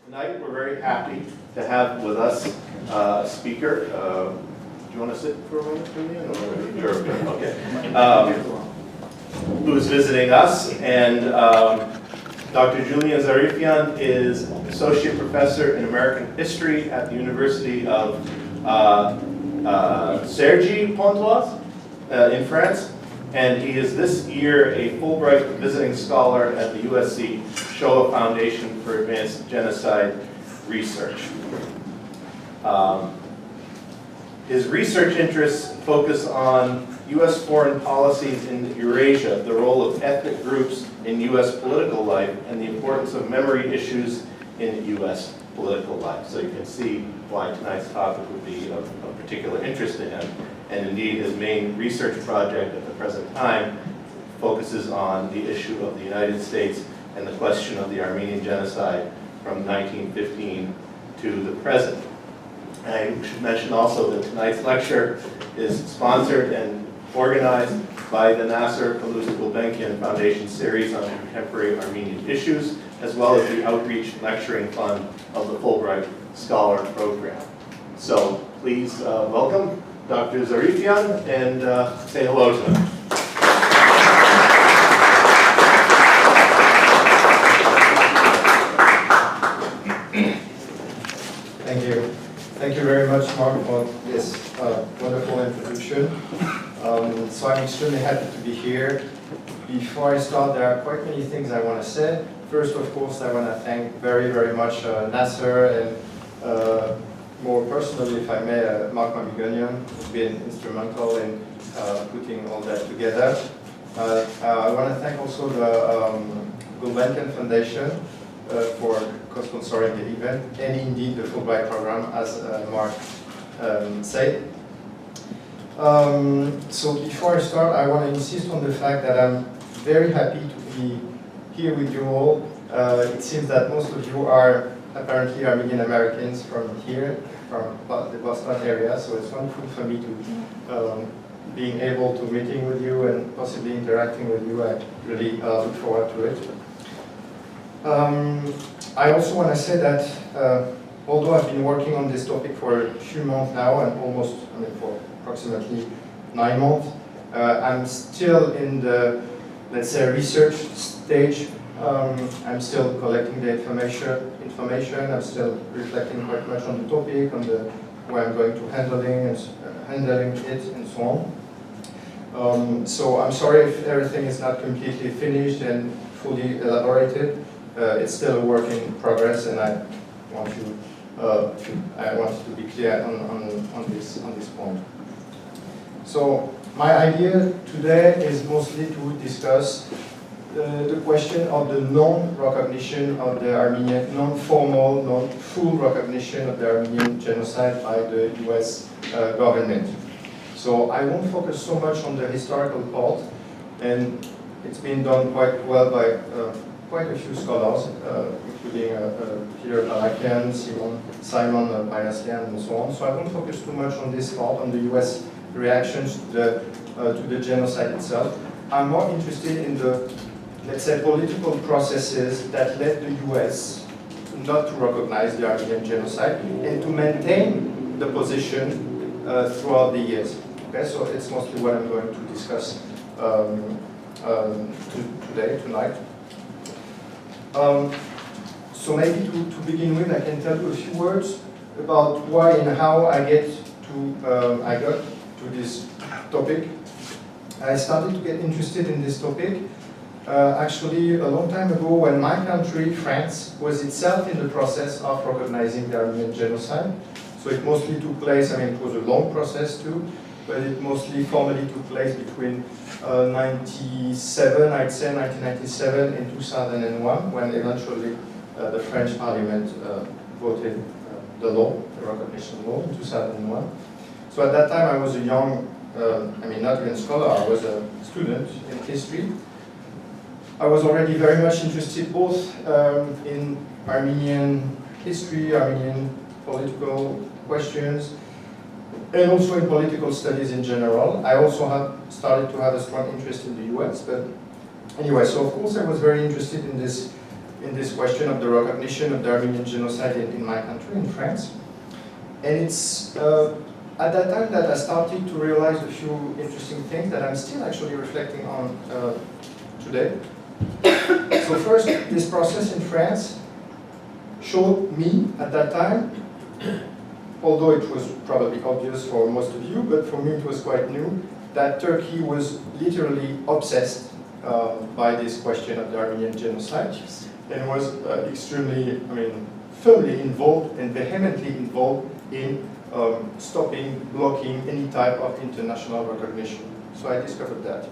Tonight we're very happy to have with us a speaker. Do you want to sit for a moment, Julian? Okay. Who is visiting us, and Dr. Julien Zarifian is Associate Professor in American History at the University of Cergy-Pontoise in France, and he is this year a Fulbright Visiting Scholar at the USC Shoah Foundation for Advanced Genocide Research. His research interests focus on U.S. foreign policies in Eurasia, the role of ethnic groups in U.S. political life, and the importance of memory issues in U.S. political life. So you can see why tonight's topic would be of particular interest to him. And indeed, his main research project at the present time focuses on the issue of the United States and the question of the Armenian Genocide from 1915 to the present. I should mention also that tonight's lecture is sponsored and organized by the NAASR Foundation series on contemporary Armenian issues, as well as the Outreach Lecturing Fund of the Fulbright Scholar Program. So please welcome Dr. Zarifian and say hello to him. Thank you. Thank you very much, Mark, for this wonderful introduction. So I'm extremely happy to be here. Before I start, there are quite many things I want to say. First, of course, I want to thank very, very much NAASR and more personally, if I may, Mark who's been instrumental in putting all that together. I want to thank also the Gulbenkian Foundation for co-sponsoring the event, and indeed the Fulbright program, as Mark said. So before I start, I want to insist on the fact that I'm very happy to be here with you all. It seems that most of you are apparently Armenian-Americans from here, from the Boston area, so it's wonderful for me to being able to meeting with you and possibly interacting with you. I really look forward to it. I also want to say that although I've been working on this topic for a few months now, and for approximately 9 months, I'm still in the, let's say, research stage. I'm still collecting the information. I'm still reflecting quite much on the topic, on the way I'm going to handling it, and so on. So I'm sorry if everything is not completely finished and fully elaborated. It's still a work in progress, and I want to be clear on this point. So my idea today is mostly to discuss the question of the non-recognition of the Armenian, non-formal, non-full recognition of the Armenian genocide by the US government. So I won't focus so much on the historical part, and it's been done quite well by quite a few scholars, including Peter Palakian, Simon Payaslian, and so on. So I won't focus too much on this part, on the US reactions to the genocide itself. I'm more interested in the, let's say, political processes that led the US not to recognize the Armenian genocide and to maintain the position throughout the years. Okay, so it's mostly what I'm going to discuss tonight. So maybe to begin with, I can tell you a few words about why and how I got to this topic. I started to get interested in this topic actually a long time ago, when my country, France, was itself in the process of recognizing the Armenian genocide. So it mostly took place, it was a long process too, but it mostly formally took place between 1997 and 2001, when eventually the French Parliament voted the law, the recognition law, in 2001. So at that time I was a young, not even scholar, I was a student in history. I was already very much interested both in Armenian history, Armenian political questions, and also in political studies in general. I also started to have a strong interest in the US, but anyway, so of course I was very interested in this in this question of the recognition of the Armenian genocide in my country, in France. And it's at that time that I started to realize a few interesting things that I'm still actually reflecting on today. So first, this process in France showed me at that time, although it was probably obvious for most of you, but for me it was quite new, that Turkey was literally obsessed by this question of the Armenian genocide and was extremely, firmly involved and vehemently involved in stopping, blocking any type of international recognition. So I discovered that.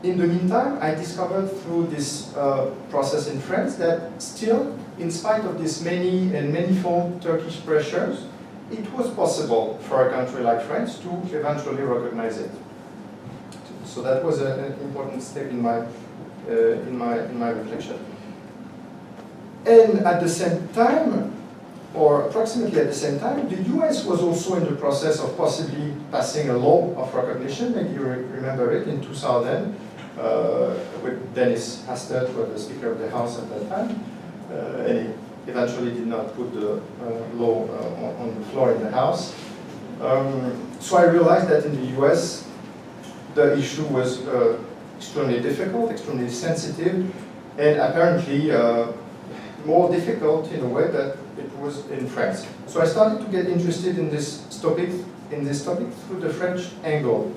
In the meantime, I discovered through this process in France that still, in spite of this many and manifold Turkish pressures, it was possible for a country like France to eventually recognize it. So that was an important step in my reflection. And at the same time, or approximately at the same time, the US was also in the process of possibly passing a law of recognition. Maybe you remember it in 2000, with Dennis Hastert, who was the Speaker of the House at that time, and he eventually did not put the law on the floor in the House. So I realized that in the US, the issue was extremely difficult, extremely sensitive, and apparently more difficult in a way that it was in France. So I started to get interested in this topic through the French angle.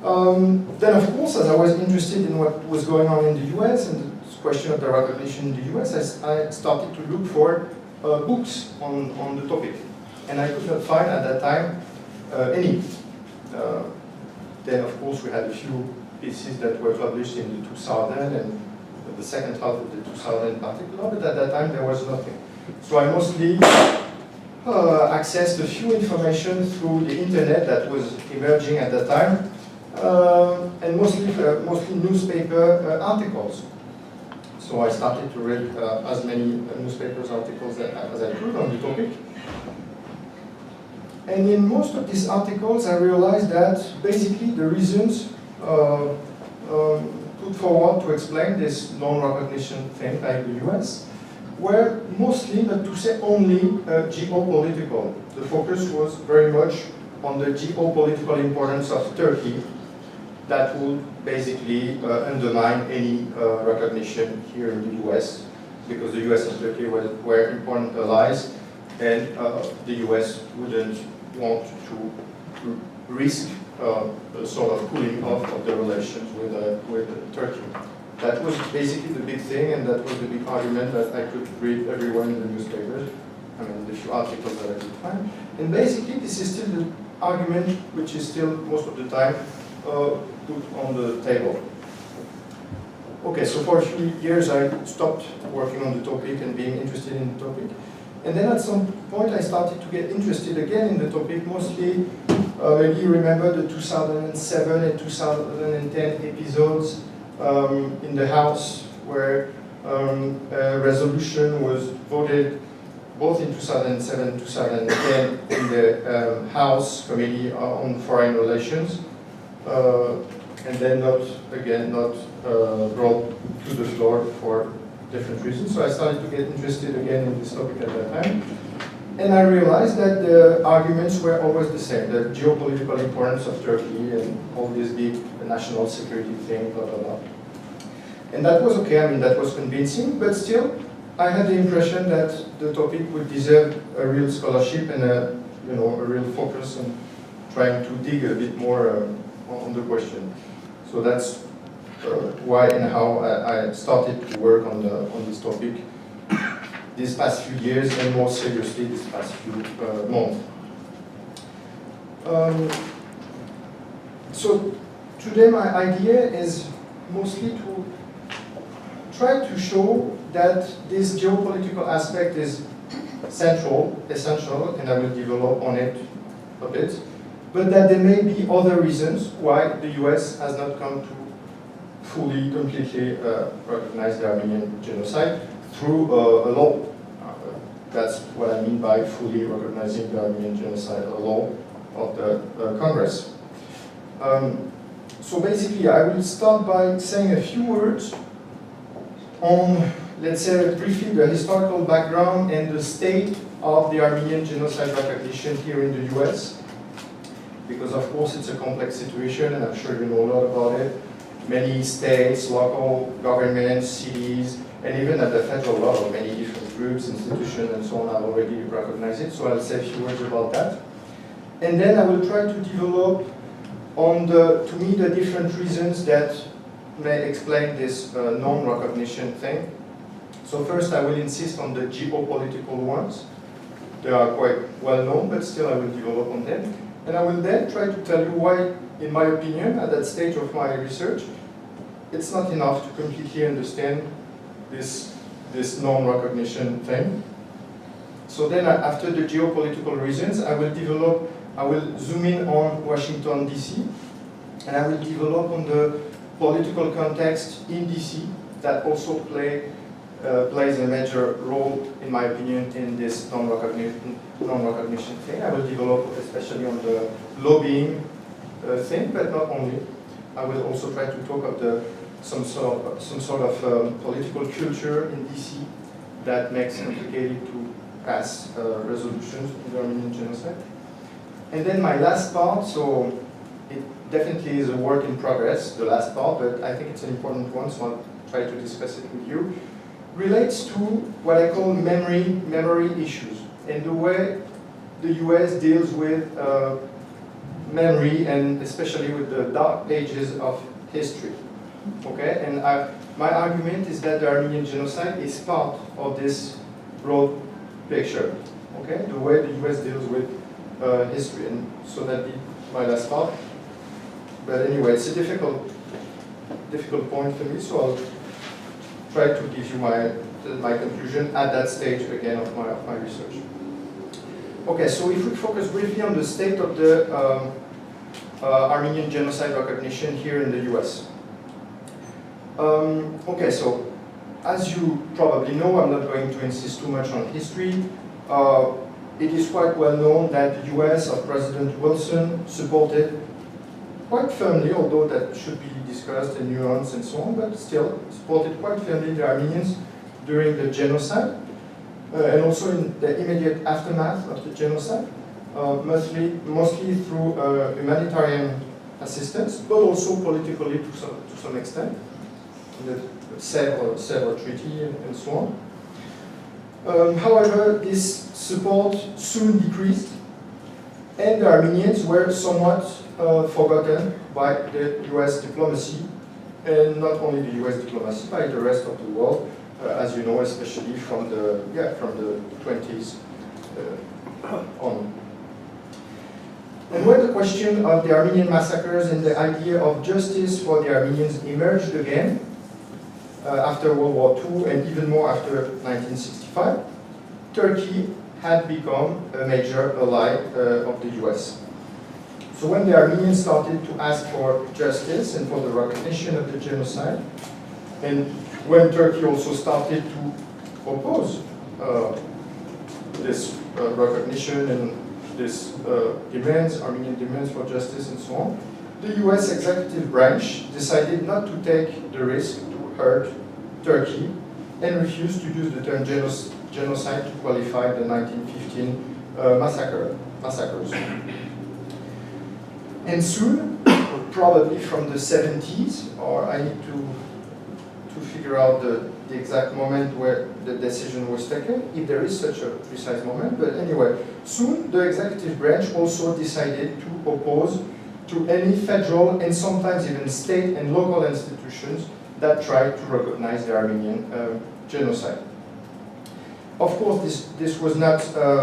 Then, of course, as I was interested in what was going on in the US and the question of the recognition in the US, I started to look for books on the topic. And I could not find at that time any. Then, of course, we had a few pieces that were published in the 2000 and the second half of the 2000 in particular, but at that time there was nothing. So I mostly accessed a few information through the internet that was emerging at that time, and mostly newspaper articles. So I started to read as many newspapers articles as I could on the topic. And in most of these articles, I realized that basically the reasons put forward to explain this non-recognition thing like the US were mostly, not to say only, geopolitical. The focus was very much on the geopolitical importance of Turkey that would basically undermine any recognition here in the US, because the US and Turkey were important allies, and the US wouldn't want to risk a sort of cooling off of the relations with Turkey. That was basically the big thing, and that was the big argument that I could read everywhere in the newspapers. The few articles that I could find. And basically, this is still the argument which is still, most of the time, put on the table. Okay, so for a few years I stopped working on the topic and being interested in the topic. And then at some point I started to get interested again in the topic, mostly, maybe you remember the 2007 and 2010 episodes in the House where a resolution was voted both in 2007 and 2010 in the House Committee on Foreign Relations, and then not brought to the floor for different reasons. So I started to get interested again in this topic at that time. And I realized that the arguments were always the same, the geopolitical importance of Turkey and all this big national security thing, blah, blah, blah. And that was okay, that was convincing, but still, I had the impression that the topic would deserve a real scholarship and a real focus on trying to dig a bit more on the question. So that's why and how I started to work on this topic these past few years, and more seriously these past few months. So today my idea is mostly to try to show that this geopolitical aspect is essential, and I will develop on it a bit, but that there may be other reasons why the US has not come to fully, completely recognize the Armenian genocide through a law. That's what I mean by fully recognizing the Armenian genocide, a law of the Congress. So basically, I will start by saying a few words on, let's say, briefly the historical background and the state of the Armenian genocide recognition here in the US. Because of course it's a complex situation, and I'm sure you know a lot about it. Many states, local governments, cities, and even at the federal level, many different groups, institutions, and so on have already recognized it. So I'll say a few words about that. And then I will try to develop on to me, the different reasons that may explain this non-recognition thing. So first, I will insist on the geopolitical ones. They are quite well known, but still I will develop on them. And I will then try to tell you why, in my opinion, at that stage of my research, it's not enough to completely understand this non-recognition thing. So then, after the geopolitical reasons, I will zoom in on Washington, D.C., and I will develop on the political context in D.C. that also plays a major role, in my opinion, in this non-recognition thing. I will develop especially on the lobbying thing, but not only. I will also try to talk of some sort of political culture in DC that makes it complicated to pass resolutions on the Armenian genocide. And then my last part, so it definitely is a work in progress, the last part, but I think it's an important one, so I'll try to discuss it with you, relates to what I call memory issues, and the way the US deals with memory, and especially with the dark pages of history. Okay, and my argument is that the Armenian genocide is part of this broad picture. Okay, the way the US deals with history, and so that be my last part. But anyway, it's a difficult point for me, so I'll try to give you my conclusion at that stage again of my research. Okay, so if we focus briefly on the state of the Armenian genocide recognition here in the US. Okay, so as you probably know, I'm not going to insist too much on history. It is quite well known that the US of President Wilson supported quite firmly, although that should be discussed and nuanced and so on, but still supported quite firmly the Armenians during the genocide, and also in the immediate aftermath of the genocide, mostly through humanitarian assistance, but also politically to some extent, in the Sèvres Treaty and so on. However, this support soon decreased, and the Armenians were somewhat forgotten by the US diplomacy, and not only the US diplomacy, by the rest of the world, as you know, especially from the 20s on. And when the question of the Armenian massacres and the idea of justice for the Armenians emerged again after World War II, and even more after 1965, Turkey had become a major ally of the US. So when the Armenians started to ask for justice and for the recognition of the genocide, and when Turkey also started to oppose this recognition and this demands, Armenian demands for justice and so on, the US executive branch decided not to take the risk to hurt Turkey and refused to use the term genocide to qualify the 1915 massacres. And soon, probably from the 70s, or I need to figure out the exact moment where the decision was taken, if there is such a precise moment, but anyway, soon the executive branch also decided to oppose to any federal and sometimes even state and local institutions that tried to recognize the Armenian genocide. Of course, this was not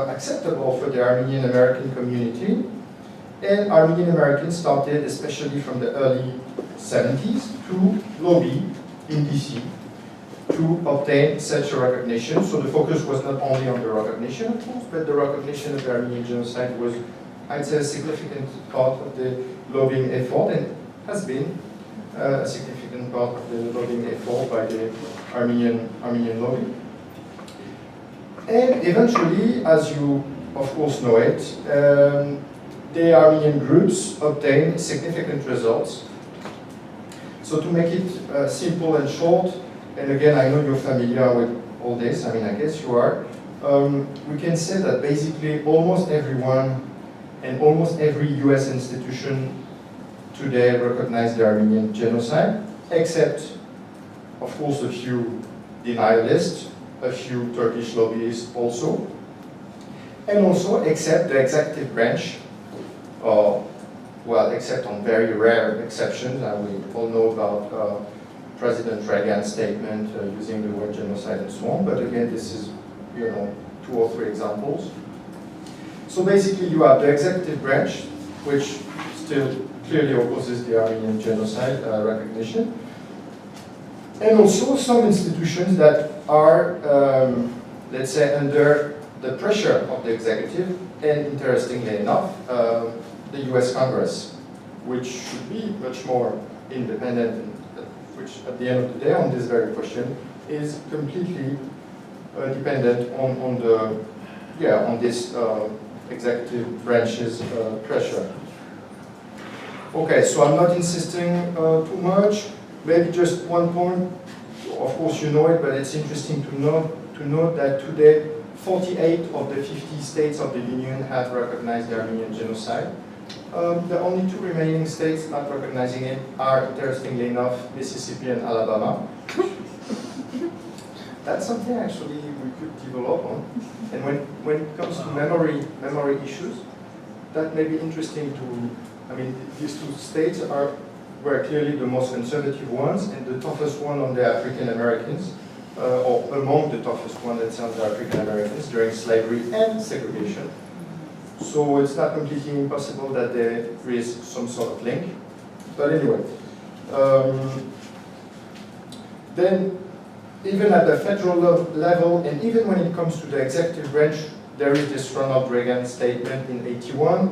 acceptable for the Armenian-American community, and Armenian-Americans started, especially from the early 70s, to lobby in DC to obtain such a recognition. So the focus was not only on the recognition, of course, but the recognition of the Armenian genocide was, I'd say, a significant part of the lobbying effort, and has been a significant part of the lobbying effort by the Armenian lobby. And eventually, as you of course know it, the Armenian groups obtained significant results. So to make it simple and short, and again, I know you're familiar with all this, I mean, I guess you are. We can say that basically almost everyone and almost every US institution today recognize the Armenian genocide, except, of course, a few denialists, a few Turkish lobbyists also, and also except the executive branch, well, except on very rare exceptions, and we all know about President Reagan's statement using the word genocide and so on, but again, this is, you know, 2 or 3 examples. So basically you have the executive branch, which still clearly opposes the Armenian genocide recognition, and also some institutions that are, let's say, under the pressure of the executive, and interestingly enough, the US Congress, which should be much more independent, and which at the end of the day on this very question is completely dependent on the, yeah, on this executive branch's pressure. Okay, so I'm not insisting too much. Maybe just one point. Of course, you know it, but it's interesting to note that today 48 of the 50 states of the Union have recognized the Armenian genocide. The only 2 remaining states not recognizing it are, interestingly enough, Mississippi and Alabama. That's something actually we could develop on. And when it comes to memory issues, that may be interesting to, I mean, these 2 states were clearly the most conservative ones and the toughest one on the African Americans, or among the toughest ones that on the African Americans during slavery and segregation. So it's not completely impossible that there is some sort of link. But anyway, then even at the federal level, and even when it comes to the executive branch, there is this Ronald Reagan statement in '81.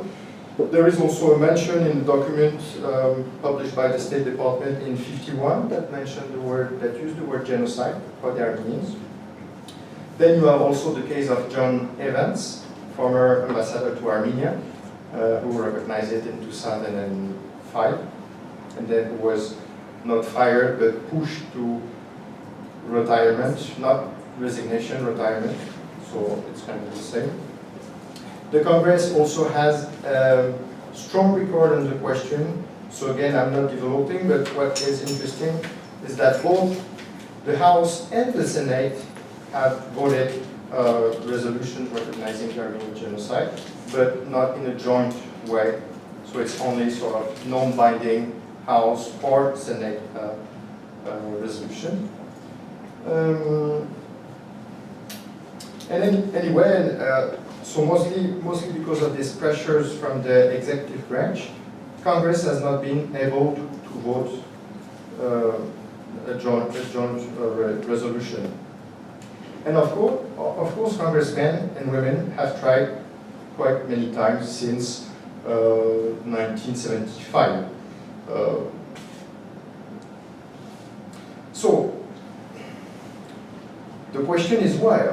There is also a mention in the document published by the State Department in '51 that mentioned the word, that used the word genocide for the Armenians. Then you have also the case of John Evans, former ambassador to Armenia, who recognized it in 2005, and then who was not fired but pushed to retirement, not resignation, retirement, so it's kind of the same. The Congress also has a strong record on the question, so again, I'm not developing, but what is interesting is that both the House and the Senate have voted resolutions recognizing the Armenian genocide, but not in a joint way, so it's only sort of non-binding House or Senate resolution. And then, anyway, so mostly because of these pressures from the executive branch, Congress has not been able to vote a joint resolution. And of course, congressmen and women have tried quite many times since 1975. So the question is why?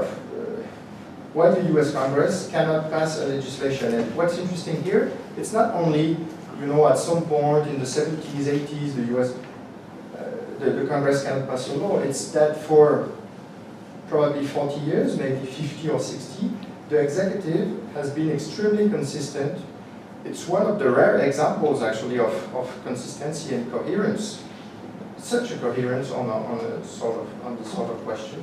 Why the U.S. Congress cannot pass a legislation? And what's interesting here, it's not only, you know, at some point in the 70s, 80s, the U.S. The Congress cannot pass a law. It's that for probably 40 years, maybe 50 or 60, the executive has been extremely consistent. It's one of the rare examples, actually, of consistency and coherence. Such a coherence on this sort of question.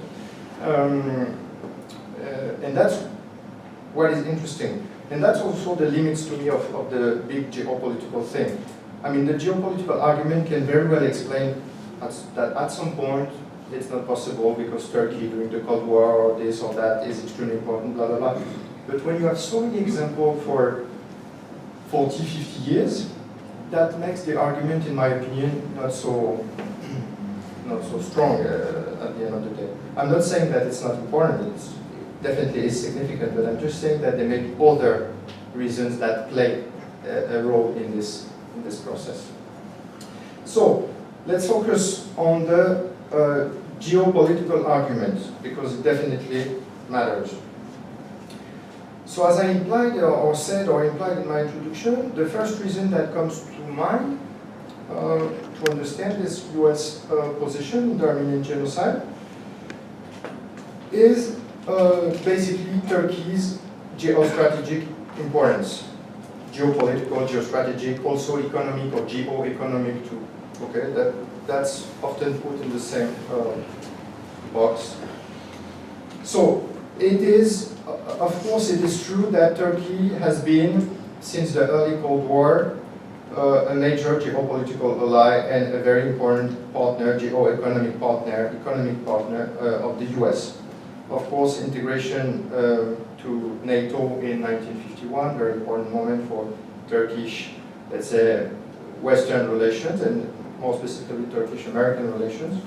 And that's what is interesting. And that's also the limits to me of the big geopolitical thing. I mean, the geopolitical argument can very well explain that at some point it's not possible because Turkey during the Cold War or this or that is extremely important, blah, blah, blah. But when you have so many examples for 40, 50 years, that makes the argument, in my opinion, not so strong at the end of the day. I'm not saying that it's not important, it's definitely is significant, but I'm just saying that there may be other reasons that play a role in this process. So let's focus on the geopolitical argument, because it definitely matters. So as I implied or said or implied in my introduction, the first reason that comes to mind to understand this US position in the Armenian Genocide is basically Turkey's geostrategic importance. Geopolitical, geostrategic, also economic or geo-economic too. Okay, that's often put in the same box. So it is, of course, it is true that Turkey has been, since the early Cold War, a major geopolitical ally and a very important partner, geo-economic partner, of the US. Of course, integration to NATO in 1951, very important moment for Turkish, let's say, Western relations, and more specifically Turkish-American relations.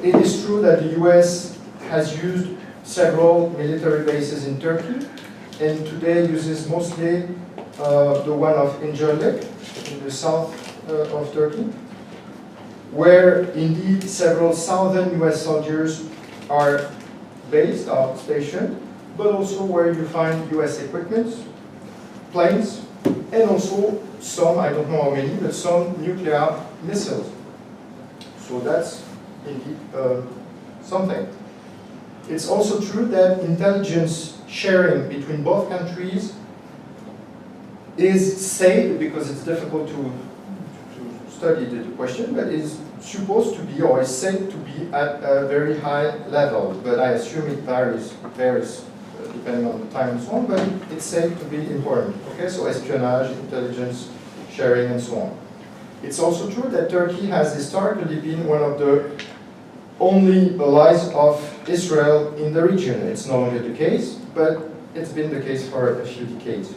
It is true that the US has used several military bases in Turkey, and today uses mostly the one of Incirlik in the south of Turkey, where indeed several southern US soldiers are based, are stationed, but also where you find US equipment, planes, and also some, I don't know how many, but some nuclear missiles. So that's indeed something. It's also true that intelligence sharing between both countries is said, because it's difficult to study the question, but is supposed to be, or is said to be at a very high level. But I assume it varies depending on the time and so on, but it's said to be important. Okay, so espionage, intelligence sharing, and so on. It's also true that Turkey has historically been one of the only allies of Israel in the region. It's no longer the case, but it's been the case for a few decades.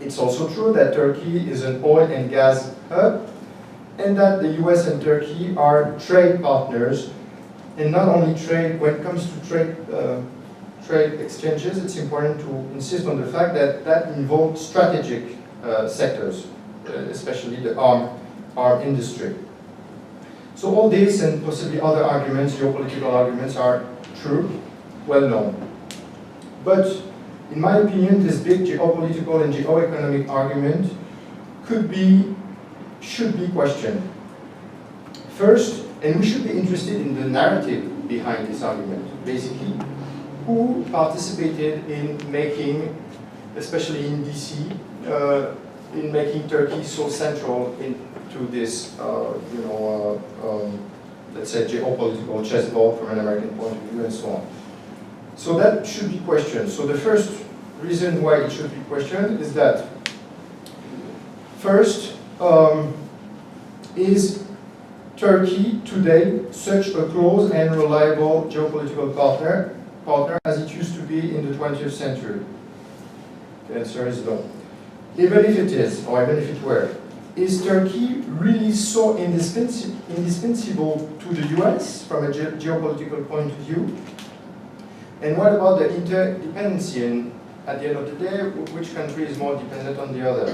It's also true that Turkey is an oil and gas hub, and that the US and Turkey are trade partners. And not only trade, when it comes to trade exchanges, it's important to insist on the fact that that involves strategic sectors, especially the arm industry. So all these and possibly other arguments, geopolitical arguments, are true, well known. But in my opinion, this big geopolitical and geo-economic argument should be questioned. First, and we should be interested in the narrative behind this argument. Basically, who participated in making, especially in DC, in making Turkey so central into this, let's say, geopolitical chessboard from an American point of view, and so on. So that should be questioned. So the first reason why it should be questioned is that, first, is Turkey today such a close and reliable geopolitical partner as it used to be in the 20th century? The answer is no. Even if it is, or even if it were, is Turkey really so indispensable to the US from a geopolitical point of view? And what about the interdependency? And at the end of the day, which country is more dependent on the other?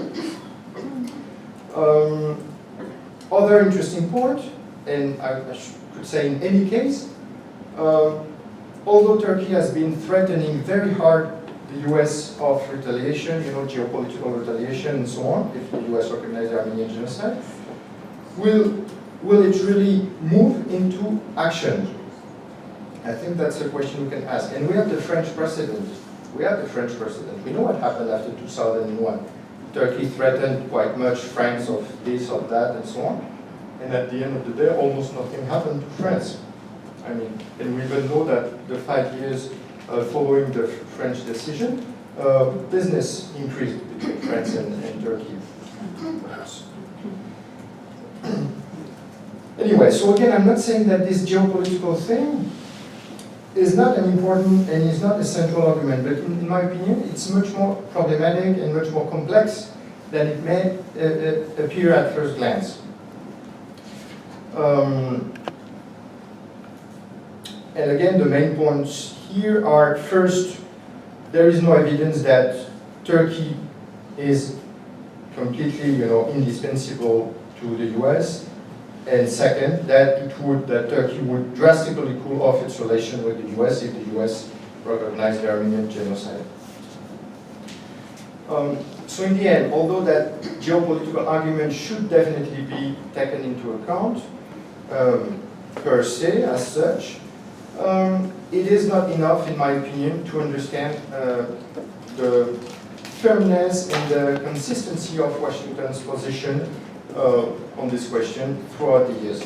Other interesting point, and I could say in any case, although Turkey has been threatening very hard the US of retaliation, geopolitical retaliation and so on, if the US recognizes the Armenian Genocide, will it really move into action? I think that's a question we can ask. And we have the French precedent. We know what happened after 2001. Turkey threatened quite much France of this, of that, and so on. And at the end of the day, almost nothing happened to France. I mean, and we even know that the 5 years following the French decision, business increased between France and Turkey. Anyway, so again, I'm not saying that this geopolitical thing is not an important and is not a central argument, but in my opinion, it's much more problematic and much more complex than it may appear at first glance. And again, the main points here are, first, there is no evidence that Turkey is completely, indispensable to the US. And second, that Turkey would drastically cool off its relation with the US if the US recognized the Armenian Genocide. So in the end, although that geopolitical argument should definitely be taken into account, per se, as such, it is not enough, in my opinion, to understand the firmness and the consistency of Washington's position on this question throughout the years.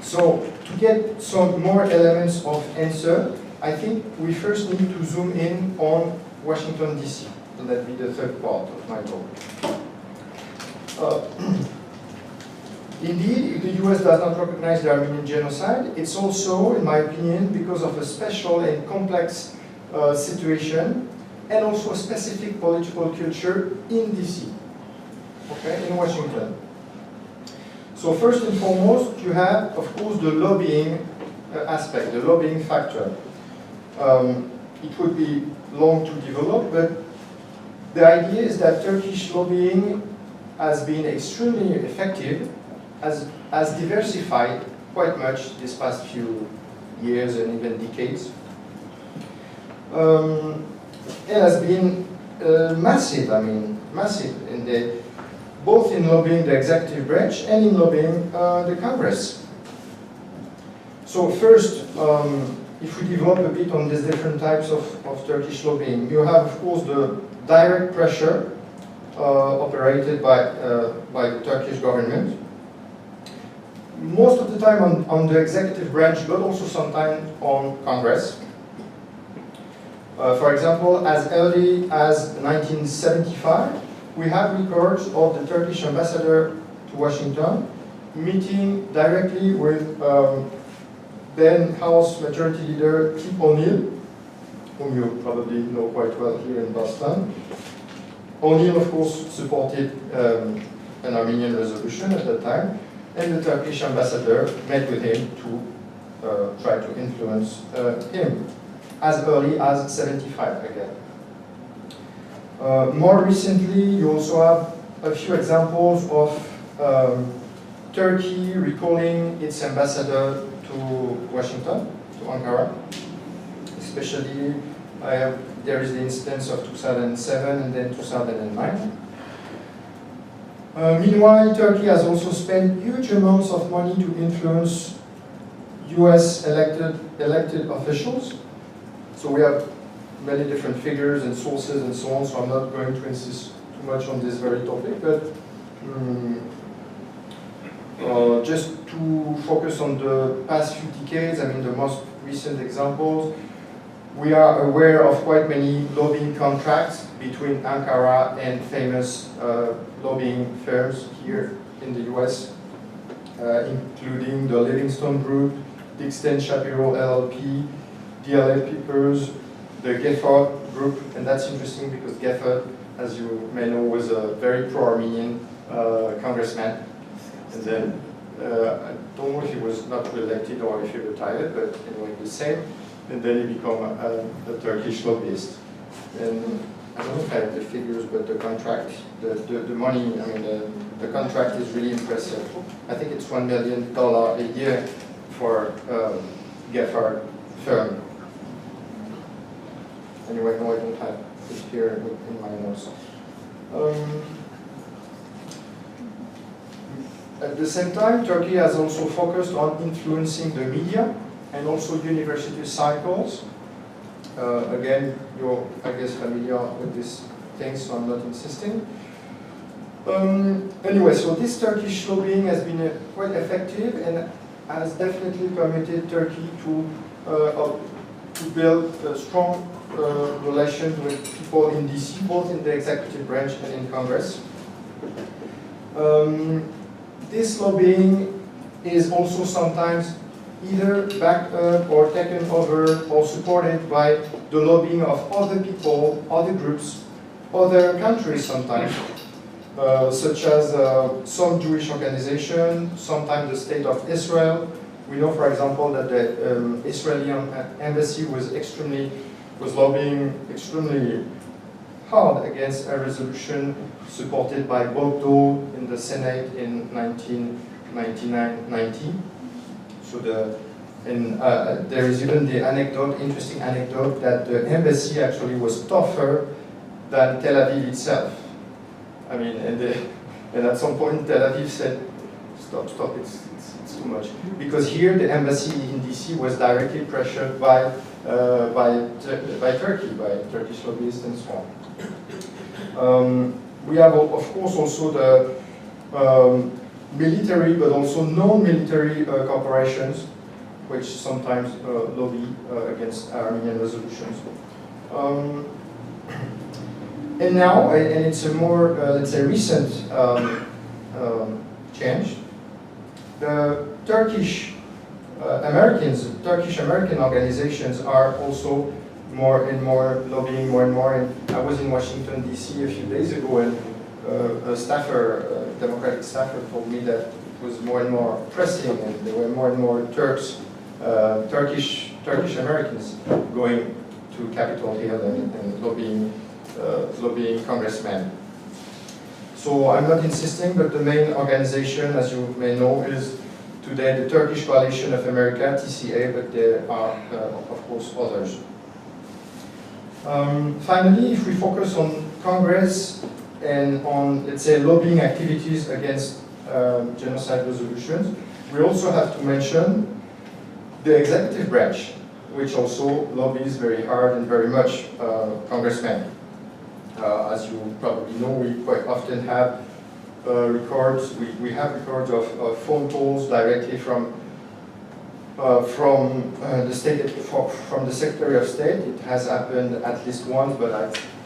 So, to get some more elements of answer, I think we first need to zoom in on Washington, D.C. So that will be the third part of my talk. Indeed, if the US does not recognize the Armenian Genocide, it's also, in my opinion, because of a special and complex situation and also a specific political culture in DC, okay, in Washington. So first and foremost, you have, of course, the lobbying aspect, the lobbying factor. It would be long to develop, but the idea is that Turkish lobbying has been extremely effective, has diversified quite much this past few years and even decades. It has been massive, massive both in lobbying the executive branch and in lobbying the Congress. So first, if we develop a bit on these different types of Turkish lobbying, you have, of course, the direct pressure operated by the Turkish government. Most of the time on the executive branch, but also sometimes on Congress. For example, as early as 1975, we have records of the Turkish ambassador to Washington meeting directly with then House Majority Leader Tip O'Neill, whom you probably know quite well here in Boston. O'Neill, of course, supported an Armenian resolution at that time, and the Turkish ambassador met with him to try to influence him, as early as 75 again. More recently, you also have a few examples of Turkey recalling its ambassador to Washington, to Ankara. Especially, there is the instance of 2007 and then 2009. Meanwhile, Turkey has also spent huge amounts of money to influence US elected officials. So we have many different figures and sources and so on, so I'm not going to insist too much on this very topic, but just to focus on the past few decades, the most recent examples, we are aware of quite many lobbying contracts between Ankara and famous lobbying firms here in the US, including the Livingstone Group, Dixon Shapiro LLP, DLA Papers, the Geffard Group, and that's interesting because Geffard, as you may know, was a very pro-Armenian congressman, and then I don't know if he was not re-elected or if he retired, but anyway, the same, and then he became a Turkish lobbyist. And I don't know if I have the figures, but the contract, the money, the contract is really impressive. I think it's $1 million a year for Geffard firm. Anyway, no, I don't have it here in my notes. At the same time, Turkey has also focused on influencing the media and also university cycles. Again, you're, I guess, familiar with these things, so I'm not insisting. Anyway, so this Turkish lobbying has been quite effective and has definitely permitted Turkey to build a strong relation with people in DC, both in the executive branch and in Congress. This lobbying is also sometimes either backed up or taken over or supported by the lobbying of other people, other groups, other countries sometimes, such as some Jewish organizations, sometimes the State of Israel. We know, for example, that the Israeli embassy was lobbying extremely hard against a resolution supported by Bob Dole in the Senate in 1999-90. So there is even the interesting anecdote that the embassy actually was tougher than Tel Aviv itself. I mean, and at some point Tel Aviv said, stop, it's too much. Because here the embassy in DC was directly pressured by Turkey, by Turkish lobbyists and so on. We have, of course, also the military, but also non-military corporations, which sometimes lobby against Armenian resolutions. And now, and it's a more, let's say, recent change, the Turkish American organizations are also more and more lobbying more and more. And I was in Washington, D.C. a few days ago, and a staffer, Democratic staffer, told me that it was more and more pressing, and there were more and more Turkish Americans going to Capitol Hill and lobbying congressmen. So I'm not insisting, but the main organization, as you may know, is today the Turkish Coalition of America, TCA, but there are, of course, others. Finally, if we focus on Congress and on, let's say, lobbying activities against genocide resolutions, we also have to mention the executive branch, which also lobbies very hard and very much congressmen. As you probably know, we quite often have records. We have records of phone calls directly from the state, from the Secretary of State. It has happened at least once, but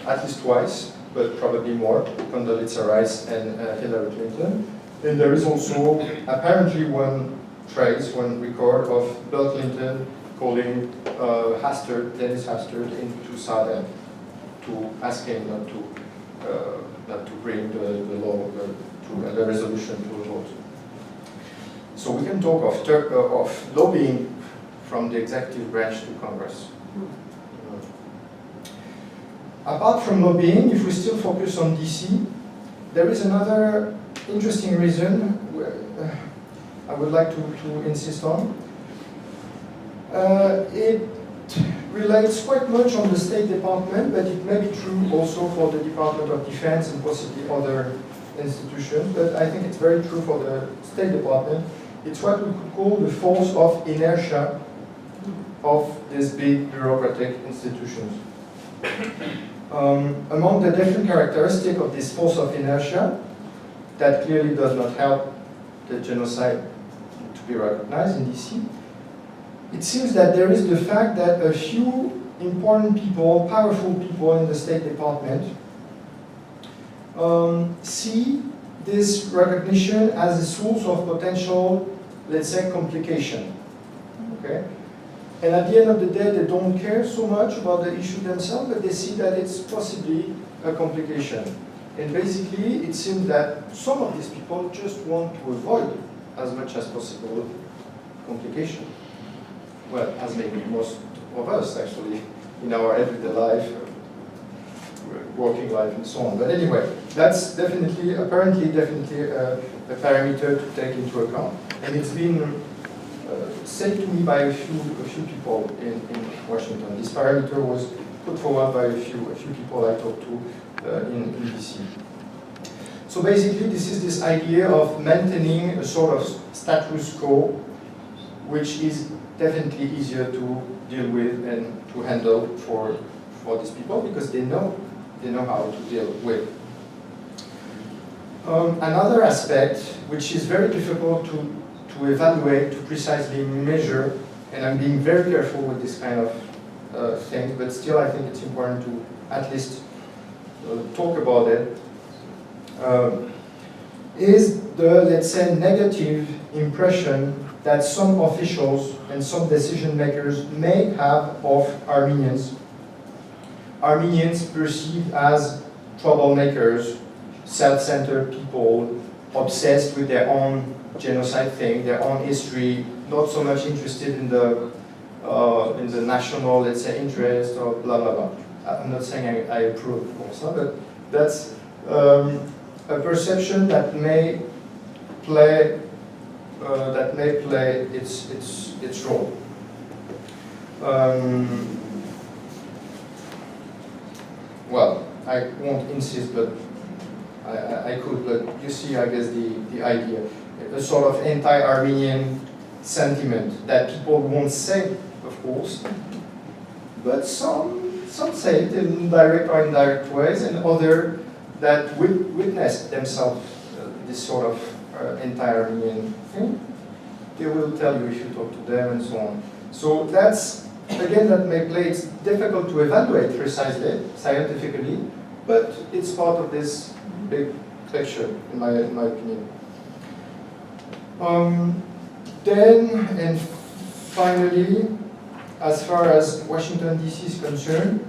at least twice, but probably more. Condoleezza Rice and Hillary Clinton. And there is also apparently one record of Bill Clinton calling Dennis Hastert into Southern to ask him not to bring the law, the resolution to a vote. So we can talk of lobbying from the executive branch to Congress. Apart from lobbying, if we still focus on DC, there is another interesting reason I would like to insist on. It relates quite much on the State Department, but it may be true also for the Department of Defense and possibly other institutions, but I think it's very true for the State Department. It's what we could call the force of inertia of these big bureaucratic institutions. Among the different characteristics of this force of inertia, that clearly does not help the genocide to be recognized in DC, it seems that there is the fact that a few important people, powerful people in the State Department see this recognition as a source of potential, let's say, complication. Okay? And at the end of the day, they don't care so much about the issue themselves, but they see that it's possibly a complication. And basically, it seems that some of these people just want to avoid, as much as possible, complication. Well, as maybe most of us, actually, in our everyday life, working life, and so on. But anyway, that's definitely a parameter to take into account. And it's been said to me by a few people in Washington. This parameter was put forward by a few people I talked to in DC. So basically, this is this idea of maintaining a sort of status quo, which is definitely easier to deal with and to handle for these people because they know how to deal with. Another aspect which is very difficult to evaluate, to precisely measure, and I'm being very careful with this kind of thing, but still I think it's important to at least talk about it, is the, let's say, negative impression that some officials and some decision makers may have of Armenians. Armenians perceived as troublemakers, self-centered people, obsessed with their own genocide thing, their own history, not so much interested in the national, let's say, interest or blah blah blah. I'm not saying I approve, of course, but that's a perception that may play its role. Well, I won't insist, but I could, but you see, I guess, the idea. A sort of anti-Armenian sentiment that people won't say, of course, but some say it in direct or indirect ways, and others that witness themselves this sort of anti-Armenian thing. They will tell you if you talk to them and so on. So that's, again, that may play, it's difficult to evaluate precisely, scientifically, but it's part of this big picture, in my opinion. Then, and finally, as far as Washington DC is concerned,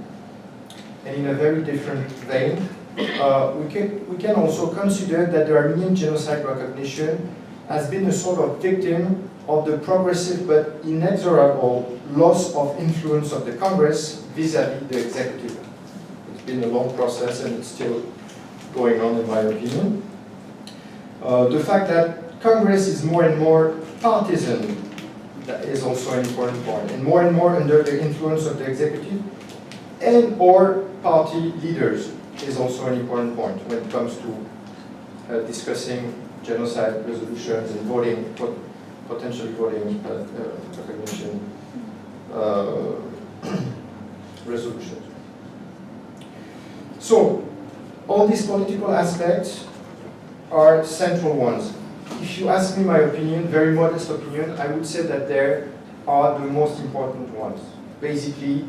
and in a very different vein, we can also consider that the Armenian Genocide recognition has been a sort of victim of the progressive but inexorable loss of influence of the Congress vis-à-vis the executive. It's been a long process and it's still going on, in my opinion. The fact that Congress is more and more partisan, that is also an important point, and more under the influence of the executive and or party leaders is also an important point when it comes to discussing genocide resolutions and voting, potentially voting recognition resolutions. So, all these political aspects are central ones. If you ask me my opinion, very modest opinion, I would say that they are the most important ones. Basically,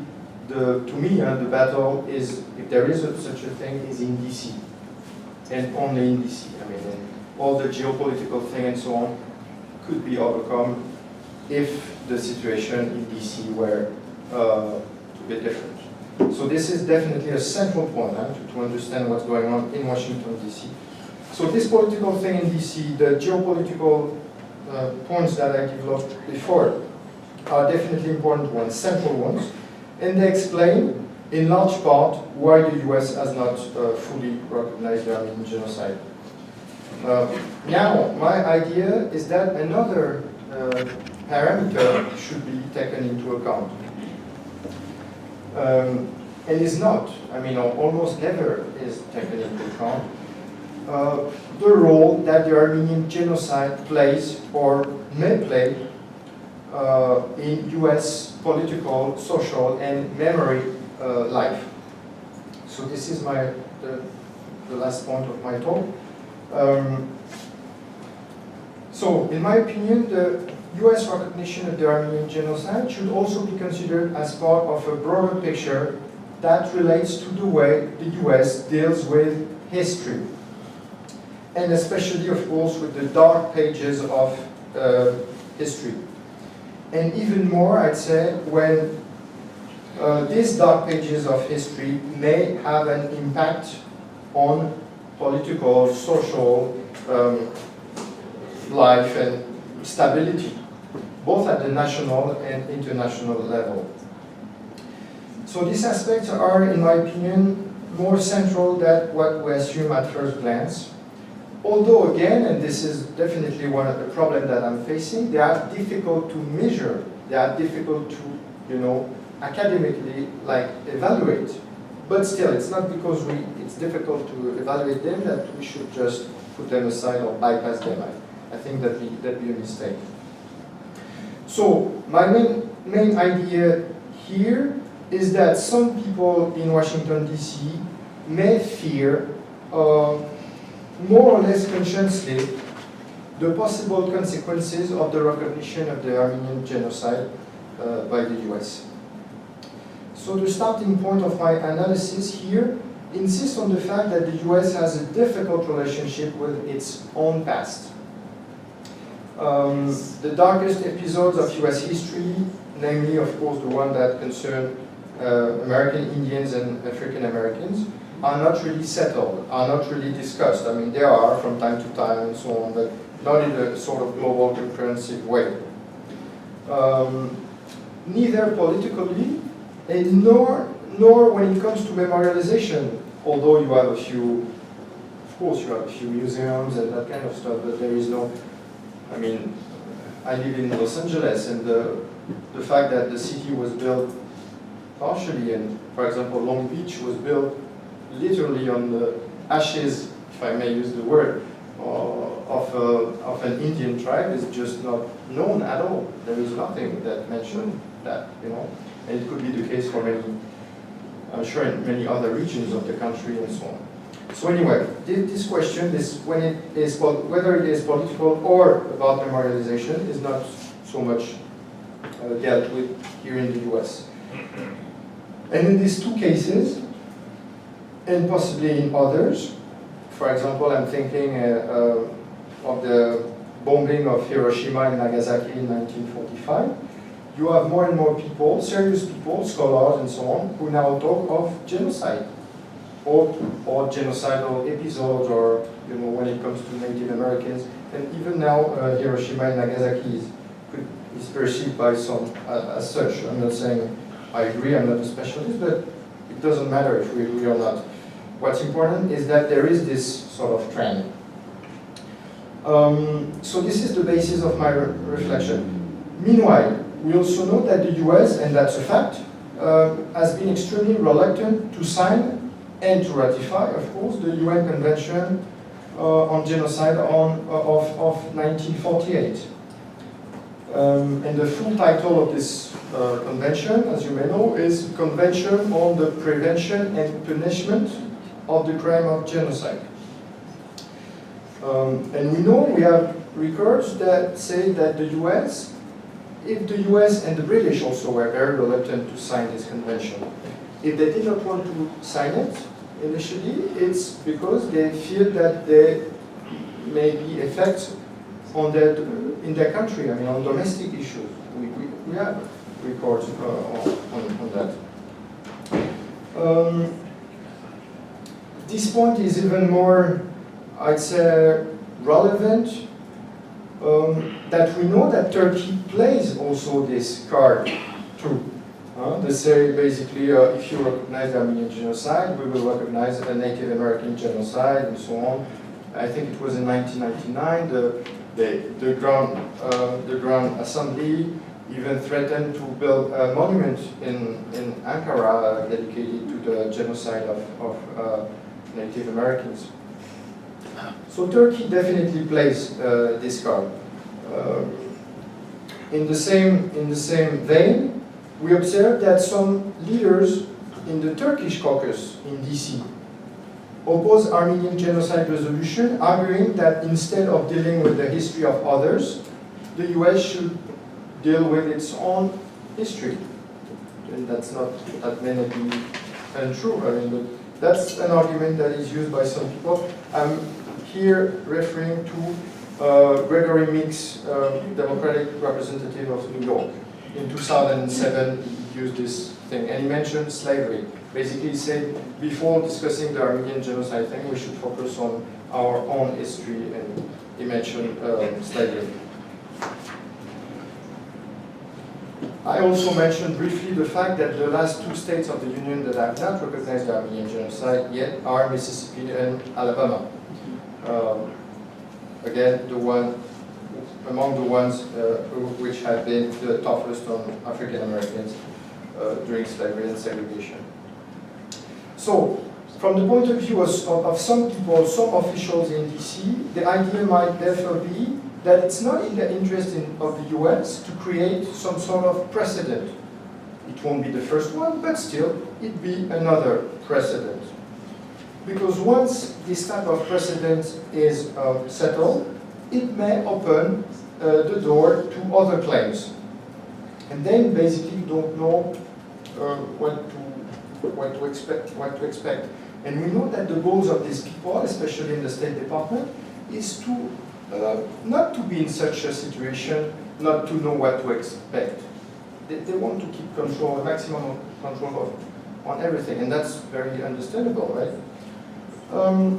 to me, the battle is, if there is such a thing, is in DC, and only in DC. I mean, all the geopolitical thing and so on could be overcome if the situation in DC were to be different. So this is definitely a central point to understand what's going on in Washington, DC. So this political thing in DC, the geopolitical points that I developed before are definitely important ones, central ones, and they explain in large part why the US has not fully recognized the Armenian genocide. Now, my idea is that another parameter should be taken into account. And is not, I mean, almost never is taken into account, the role that the Armenian genocide plays or may play in US political, social, and memory life. So this is the last point of my talk. So, in my opinion, the US recognition of the Armenian genocide should also be considered as part of a broader picture that relates to the way the US deals with history. And especially, of course, with the dark pages of history. And even more, I'd say, when these dark pages of history may have an impact on political, social life and stability, both at the national and international level. So these aspects are, in my opinion, more central than what we assume at first glance. Although, again, and this is definitely one of the problems that I'm facing, they are difficult to measure. They are difficult to, academically, evaluate. But still, it's not because it's difficult to evaluate them that we should just put them aside or bypass them. I think that'd be a mistake. So, my main idea here is that some people in Washington, D.C. may fear more or less consciously the possible consequences of the recognition of the Armenian genocide by the US. So the starting point of my analysis here insists on the fact that the US has a difficult relationship with its own past. The darkest episodes of US history, namely, of course, the one that concerned American Indians and African Americans, are not really settled, are not really discussed. I mean, they are from time to time and so on, but not in a sort of global comprehensive way. Neither politically, and nor when it comes to memorialization, although you have a few, of course you have a few museums and that kind of stuff, but there is no, I mean, I live in Los Angeles, and the fact that the city was built partially, and for example, Long Beach was built literally on the ashes, if I may use the word, of an Indian tribe is just not known at all. There is nothing that mentioned that, you know, and it could be the case for many, I'm sure, in many other regions of the country and so on. So anyway, this question, whether it is political or about memorialization, is not so much dealt with here in the US. And in these two cases, and possibly in others, for example, I'm thinking of the bombing of Hiroshima and Nagasaki in 1945, you have more and more people, serious people, scholars and so on, who now talk of genocide or genocidal episodes, or, you know, when it comes to Native Americans, and even now Hiroshima and Nagasaki is perceived by some as such. I'm not saying I agree, I'm not a specialist, but it doesn't matter if we agree or not. What's important is that there is this sort of trend. So this is the basis of my reflection. Meanwhile, we also know that the US, and that's a fact, has been extremely reluctant to sign and to ratify, of course, the UN Convention on Genocide of 1948. And the full title of this convention, as you may know, is Convention on the Prevention and Punishment of the Crime of Genocide. And we know, we have records that say that the US, if the US and the British also were very reluctant to sign this convention, if they did not want to sign it initially, it's because they feared that there may be effects on that in their country, I mean, on domestic issues. We have records on that. This point is even more, I'd say, relevant, that we know that Turkey plays also this card too. They say basically, if you recognize the Armenian Genocide, we will recognize the Native American Genocide and so on. I think it was in 1999, the Grand Assembly even threatened to build a monument in Ankara dedicated to the genocide of Native Americans. So Turkey definitely plays this card. In the same vein, we observe that some leaders in the Turkish caucus in DC oppose Armenian genocide resolution, arguing that instead of dealing with the history of others, the US should deal with its own history. And that's not, that may not be untrue. I mean, but that's an argument that is used by some people. I'm here referring to Gregory Meeks, Democratic representative of New York. In 2007, he used this thing, and he mentioned slavery. Basically, he said, before discussing the Armenian genocide thing, we should focus on our own history, and he mentioned slavery. I also mentioned briefly the fact that the last two states of the Union that have not recognized the Armenian genocide yet are Mississippi and Alabama. Again, among the ones which have been the toughest on African Americans during slavery and segregation. So, from the point of view of some people, some officials in DC, the idea might therefore be that it's not in the interest of the US to create some sort of precedent. It won't be the first one, but still, it'd be another precedent. Because once this type of precedent is settled, it may open the door to other claims. And then basically you don't know what to expect. And we know that the goals of these people, especially in the State Department, is to not to be in such a situation, not to know what to expect. They want to keep control, maximum control on everything, and that's very understandable, right?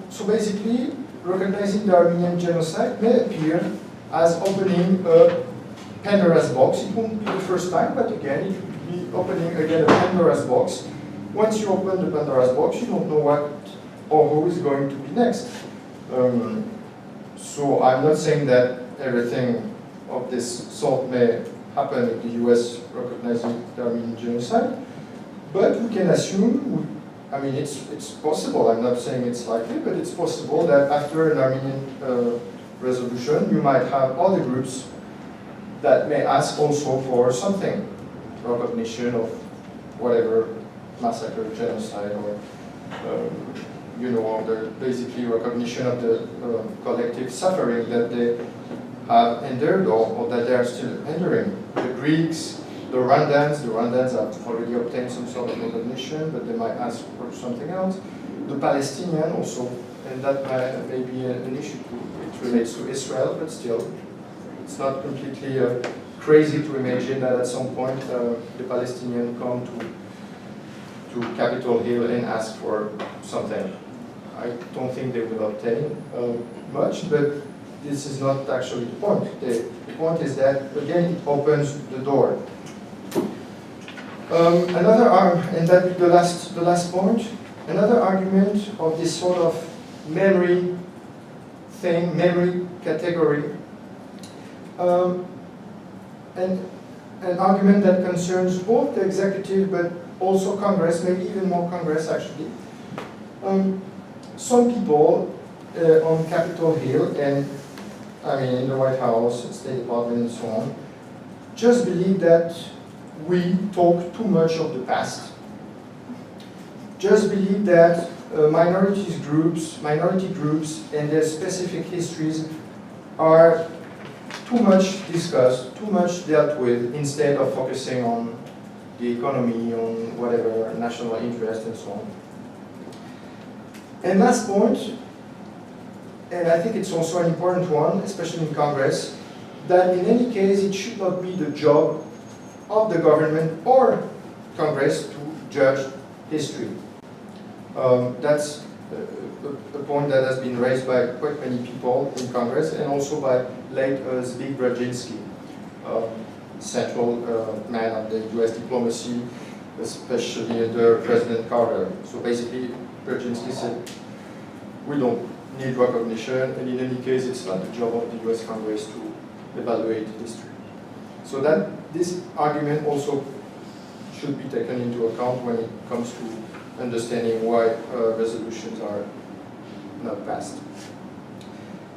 So basically, recognizing the Armenian genocide may appear as opening a Pandora's box. It won't be the first time, but again, it would be opening again a Pandora's box. Once you open the Pandora's box, you don't know what or who is going to be next. So I'm not saying that everything of this sort may happen if the US recognizing the Armenian genocide, but we can assume, I mean, it's possible, I'm not saying it's likely, but it's possible that after an Armenian resolution, you might have other groups that may ask also for something, recognition of whatever massacre, genocide, or basically recognition of the collective suffering that they have endured or that they are still enduring. The Greeks, the Rwandans have already obtained some sort of recognition, but they might ask for something else. The Palestinian also, and that may be an issue too. It relates to Israel, but still, it's not completely crazy to imagine that at some point the Palestinians come to Capitol Hill and ask for something. I don't think they will obtain much, but this is not actually the point. The point is that, again, it opens the door. Another and that the last point, another argument of this sort of memory thing, memory category, and an argument that concerns both the executive but also Congress, maybe even more Congress actually. Some people on Capitol Hill and I mean in the White House, State Department and so on, just believe that we talk too much of the past. Just believe that minority groups and their specific histories are too much discussed, too much dealt with, instead of focusing on the economy, on whatever national interest and so on. And last point, and I think it's also an important one, especially in Congress, that in any case it should not be the job of the government or Congress to judge history. That's a point that has been raised by quite many people in Congress and also by late Zbigniew Brzezinski, central man of the US diplomacy, especially under President Carter. So basically, Brzezinski said, we don't need recognition, and in any case, it's not the job of the US Congress to evaluate history. So that this argument also should be taken into account when it comes to understanding why resolutions are not passed.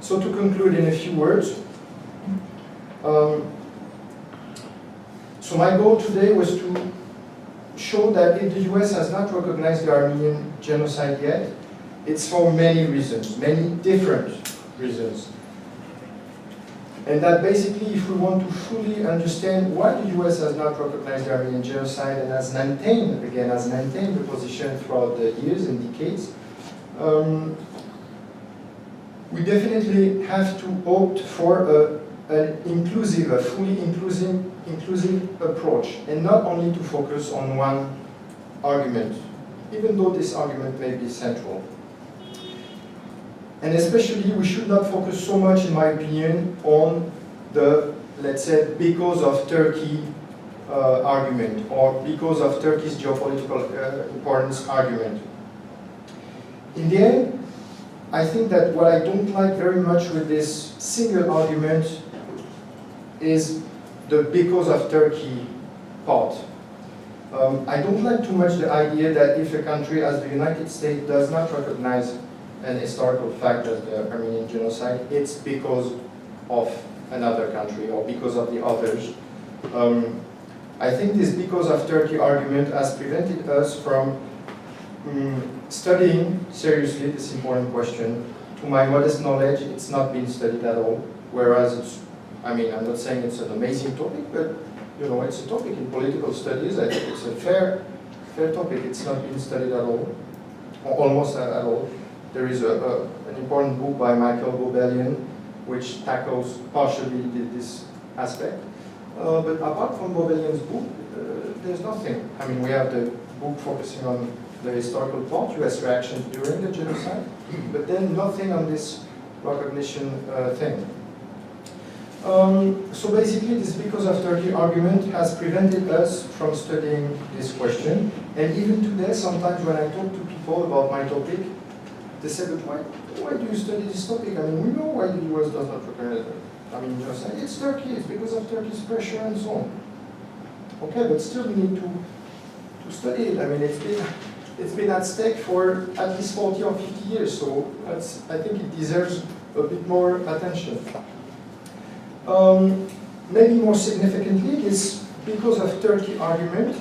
So to conclude in a few words, so my goal today was to show that if the US has not recognized the Armenian genocide yet, it's for many reasons, many different reasons. And that basically, if we want to fully understand why the US has not recognized the Armenian genocide and has maintained the position throughout the years and decades, we definitely have to opt for a fully inclusive approach, and not only to focus on one argument, even though this argument may be central. And especially, we should not focus so much, in my opinion, on the, let's say, because of Turkey argument, or because of Turkey's geopolitical importance argument. In the end, I think that what I don't like very much with this single argument is the because of Turkey part. I don't like too much the idea that if a country as the United States does not recognize an historical fact as the Armenian genocide, it's because of another country or because of the others. I think this because of Turkey argument has prevented us from studying seriously this important question. To my modest knowledge, it's not been studied at all, whereas it's, I mean, I'm not saying it's an amazing topic, but you know, it's a topic in political studies. I think it's a fair topic. It's not been studied at all, or almost at all. There is an important book by Michael Gobelian which tackles partially this aspect. But apart from Gobelian's book, there's nothing. I mean, we have the book focusing on the historical part, US reactions during the genocide, but then nothing on this recognition thing. So basically, this because of Turkey argument has prevented us from studying this question. And even today, sometimes when I talk to people about my topic, they say, but why do you study this topic? I mean, we know why the US does not recognize it. I mean, just say, it's Turkey, it's because of Turkey's pressure and so on. Okay, but still we need to study it. I mean, it's been it's been at stake for at least 40 or 50 years, so I think it deserves a bit more attention. Maybe more significantly, this because of Turkey argument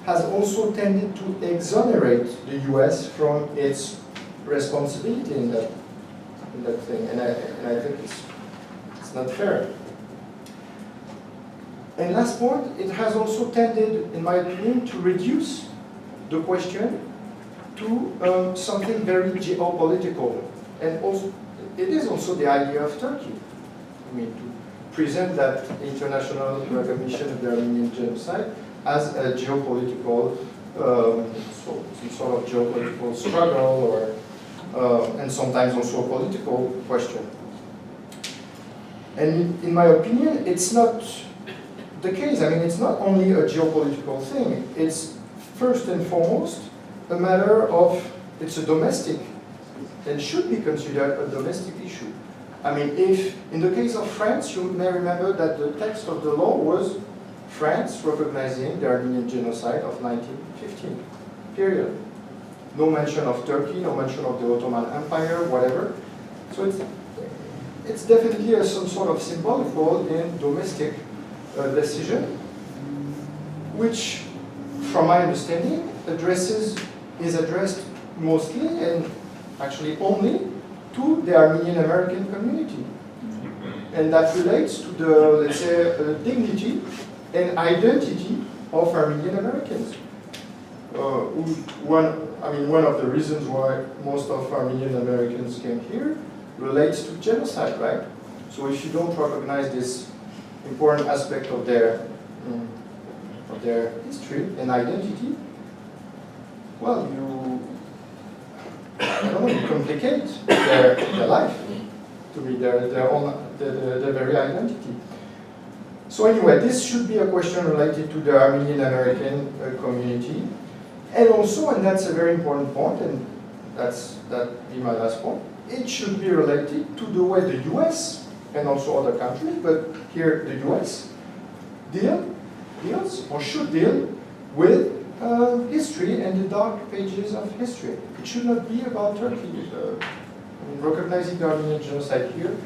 has also tended to exonerate the US from its responsibility in that thing, and I think it's not fair. And last point, it has also tended, in my opinion, to reduce the question to something very geopolitical, and also it is also the idea of Turkey. I mean, to present that international recognition of the Armenian Genocide as a geopolitical, some sort of geopolitical struggle, or and sometimes also a political question. And in my opinion, it's not the case. I mean, it's not only a geopolitical thing. It's first and foremost a matter of, it's a domestic, and should be considered a domestic issue. I mean, if, in the case of France, you may remember that the text of the law was France recognizing the Armenian Genocide of 1915, period. No mention of Turkey, no mention of the Ottoman Empire, whatever. So it's definitely some sort of symbolic role in domestic decision, which, from my understanding, is addressed mostly and actually only to the Armenian-American community. And that relates to the, let's say, dignity and identity of Armenian-Americans. One of the reasons why most of Armenian-Americans came here relates to genocide, right? So if you don't recognize this important aspect of their history and identity, well, you complicate their life, to me, their very identity. So anyway, this should be a question related to the Armenian-American community, and also, and that's a very important point, and that be my last point, it should be related to the way the US and also other countries, but here the US deals or should deal with history and the dark pages of history. It should not be about Turkey. Recognizing the Armenian Genocide here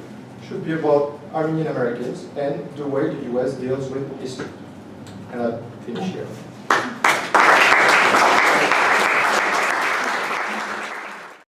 should be about Armenian Americans and the way the US deals with history. And I'll finish here.